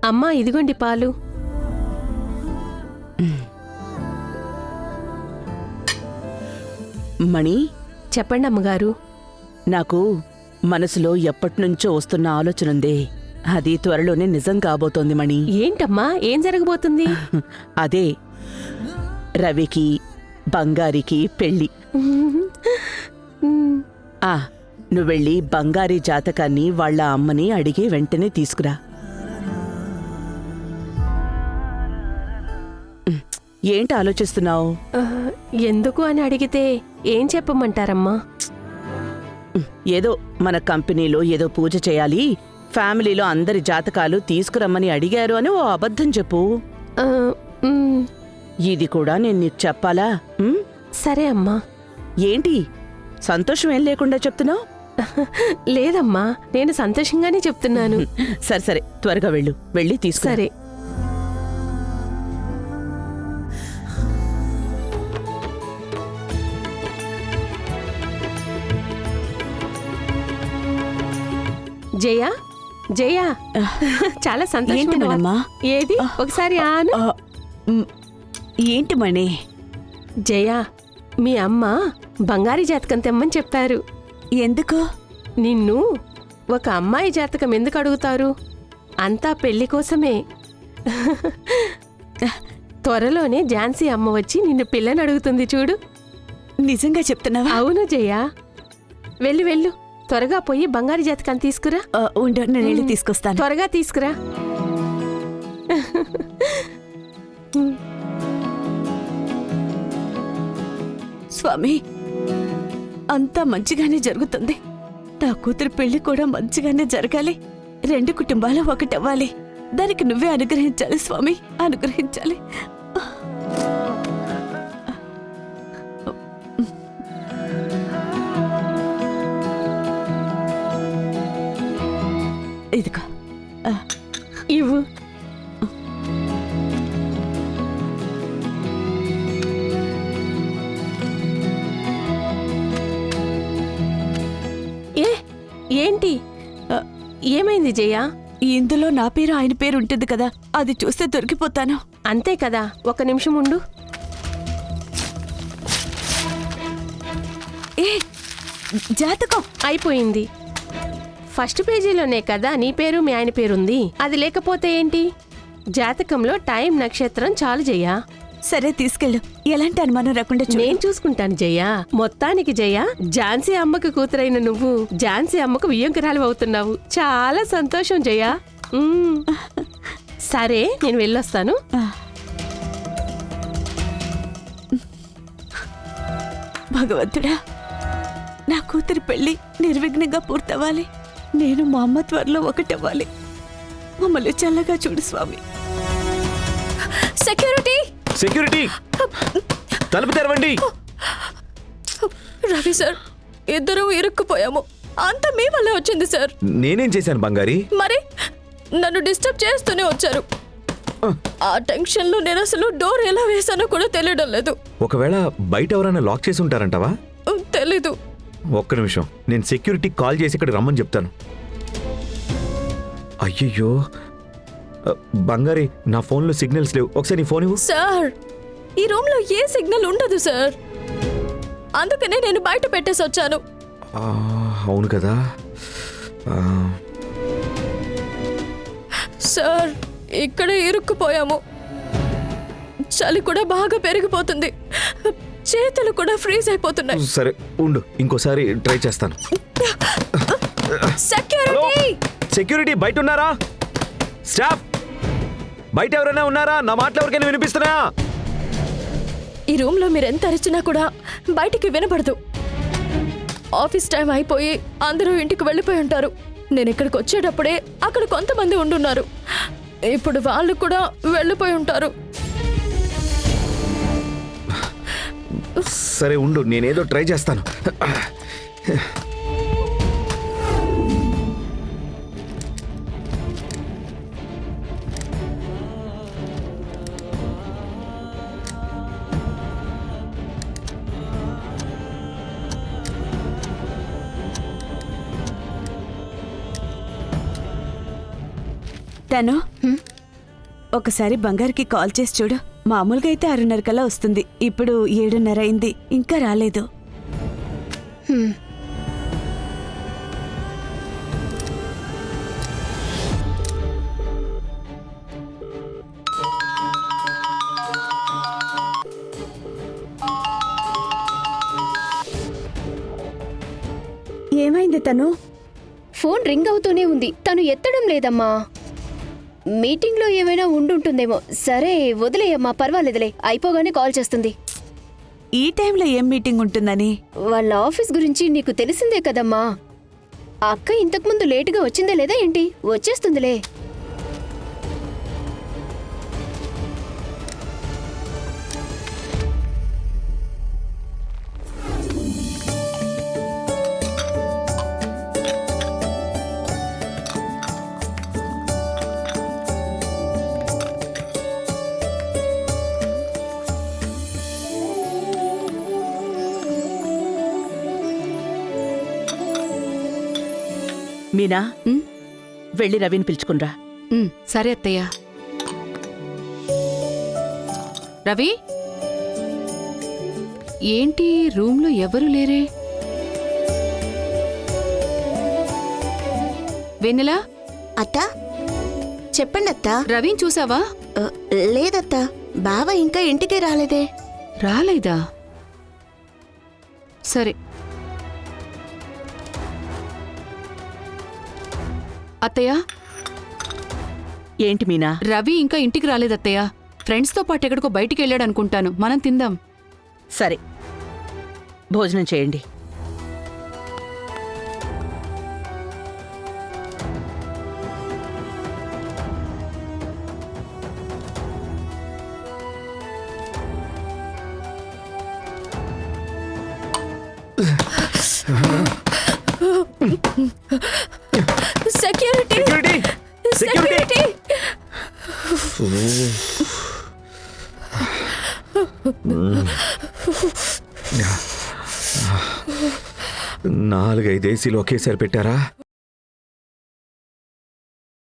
అమ్మా ఇదిగోండి పాలు. మణి, చెప్పండి అమ్మగారు. నాకు మనసులో ఎప్పటినుంచో వస్తున్న ఆలోచనుందే. అది త్వరలోనే నిజం కాబోతోంది మణి. ఏంటమ్మా, ఏం జరగబోతుంది? అదే రవికి బంగారికి పెళ్ళి. ఆ నువ్వెళ్ళి బంగారి జాతకాన్ని వాళ్ళ అమ్మని అడిగి వెంటనే తీసుకురా. ఏంటి ఆలోచిస్తున్నావు? ఎందుకు అని అడిగితే ఏం చెప్పమంటారమ్మా? ఏదో మన కంపెనీలో ఏదో పూజ చేయాలి, ఫ్యామిలీలో అందరి జాతకాలు తీసుకురమ్మని అడిగారు అని ఓ అబద్ధం చెప్పు. ఇది కూడా నేను నీకు చెప్పాలా? సరే అమ్మా. ఏంటి సంతోషం ఏం లేకుండా చెప్తున్నావు? లేదమ్మా, నేను సంతోషంగానే చెప్తున్నాను. సరే సరే, త్వరగా వెళ్ళి తీసుకు. సరే. జయా, జయా, చాలా సంతోషమా? ఏది ఒకసారి ఆను. ఏంటి మణి? జయా, మీ అమ్మ బంగారి జాతకం తెమ్మని చెప్పారు. ఎందుకు? నిన్ను ఒక అమ్మాయి జాతకం ఎందుకు అడుగుతారు? అంతా పెళ్లి కోసమే. త్వరలోనే ఝాన్సీ అమ్మ వచ్చి నిన్ను పిల్లని అడుగుతుంది చూడు. నిజంగా చెప్తున్నావా? అవును జయా. వెళ్ళు, త్వరగా పోయి బంగారు జాతకాన్ని తీసుకురా. నేను తీసుకొస్తాను. త్వరగా తీసుకురా. స్వామి, అంతా మంచిగానే జరుగుతుంది. నా కూతురు పెళ్లి కూడా మంచిగానే జరగాలి. రెండు కుటుంబాలు ఒకటవ్వాలి. దానికి నువ్వే అనుగ్రహించాలి స్వామి, అనుగ్రహించాలి. ఇదిగో ఇవ్వు. ఏంటి, ఏమైంది జయ? ఇందులో నా పేరు ఆయన పేరు ఉంటుంది కదా, అది చూస్తే దొరికిపోతాను. అంతే కదా, ఒక నిమిషం ఉండు. జాతకం అయిపోయింది. ఫస్ట్ పేజీలోనే కదా నీ పేరు మీ ఆయన పేరుంది. అది లేకపోతే ఏంటి? జాతకంలో టైం నక్షత్రం చాలు జయ. సరే తీసుకెళ్ళు, ఎలాంటి అనుమానం రాకుండా నేను చూసుకుంటాను జయ. మొత్తానికి జయ, ఝాన్సీ అమ్మకు కూతురైన నువ్వు ఝాన్సీ అమ్మకు వియ్యంకురాలు అవుతున్నావు. చాలా సంతోషం జయ. సరే, నేను వెళ్ళొస్తాను. భగవంతుడా, నా కూతురి పెళ్లి నిర్విఘ్నంగా పూర్తవ్వాలి. నేను మా అమ్మ త్వరలో ఒకటవ్వాలి. మమ్మల్ని చల్లగా చూడు స్వామి. సెక్యూరిటీ, సెక్యూరిటీ, తలుపు తెరవండి. రవి సార్, ఇద్దరు ఇరుక్కుపోయాము. అంతా మీ వల్లే వచ్చింది సార్. నేనేం చేశాను బంగారి? మరి నన్ను డిస్టర్బ్ చేస్తూనే వచ్చారు. ఆ టెన్షన్ లో నేను అసలు డోర్ ఎలా వేసానో కూడా తెలియడం లేదు. ఒకవేళ బయట ఎవరైనా లాక్ చేసి ఉంటారంటావా? తెలీదు. ఒక్క నిమిషం, నేను సెక్యూరిటీ కాల్ చేసి ఇక్కడ రమ్మని చెప్తాను. అయ్యయ్యో బంగారి, నా ఫోన్లో సిగ్నల్స్ లేవు. ఒకసారి నీ ఫోన్ ఇవ్వు. సార్, ఈ రూమ్ లో ఏ సిగ్నల్ ఉండదు సార్. అందుకనే నేను బయట పెట్టేసి వచ్చాను. అవును కదా. సార్, ఇక్కడ ఇరుక్కుపోయాము. చలి కూడా బాగా పెరిగిపోతుంది. చేతులు కూడా ఫ్రీజ్ అయిపోతున్నాయి. సరే ఉండు, ఇంకోసారి ట్రై చేస్తాను. సెక్యూరిటీ, సెక్యూరిటీ బయట ఉన్నారా? స్టాఫ్ బయట ఎవరైనా ఉన్నారా? నా మాటలు ఎవరికైనా వినిపిస్తున్నా? ఈ రూమ్ లో మీరు ఎంత అరిచినా కూడా బయటికి వినపడదు. ఆఫీస్ టైం అయిపోయి అందరూ ఇంటికి వెళ్ళిపోయి ఉంటారు. నేను ఇక్కడికి వచ్చేటప్పుడే అక్కడ కొంతమంది ఉండున్నారు. ఇప్పుడు వాళ్ళు కూడా వెళ్ళిపోయి ఉంటారు. సరే ఉండు, నేనేదో ట్రై చేస్తాను. తను ఒకసారి బంగారుకి కాల్ చేసి చూడు. మామూలుగా అయితే 6:30 కల్లా వస్తుంది. ఇప్పుడు 7:30 అయింది, ఇంకా రాలేదు. ఏమైంది తను? ఫోన్ రింగ్ అవుతూనే ఉంది, తను ఎత్తడం లేదమ్మా. మీటింగ్లో ఏమైనా ఉండుంటుందేమో. సరే వదిలేయమ్మా, పర్వాలేదులే, అయిపోగానే కాల్ చేస్తుంది. ఈ టైంలో ఏం మీటింగ్ ఉంటుందని? వాళ్ళ ఆఫీస్ గురించి నీకు తెలిసిందే కదమ్మా. అక్క ఇంతకుముందు లేటుగా వచ్చిందే లేదా ఏంటి? వచ్చేస్తుందిలే. మీనా, వెళ్ళి రవిని పిలుచుకునిరా. సరే అత్తయ్య. రవి, ఏంటి రూమ్లో ఎవరు లేరే? వెన్నెలా, అత్తా, చెప్పండి అత్తా. రవిని చూసావా? లేదత్తా, బావ ఇంకా ఇంటికి రాలేదే. రాలేదా? సరే. అత్తయ్య, ఏంటి మీనా? రవి ఇంకా ఇంటికి రాలేదత్తయ్య. ఫ్రెండ్స్తో పాటు ఎక్కడికో బయటికి వెళ్ళాడు అనుకుంటాను. మనం తిందాం. సరే, భోజనం చేయండి. Security, security. నాలుగైదు ఏసీలు ఒకేసారి పెట్టారా?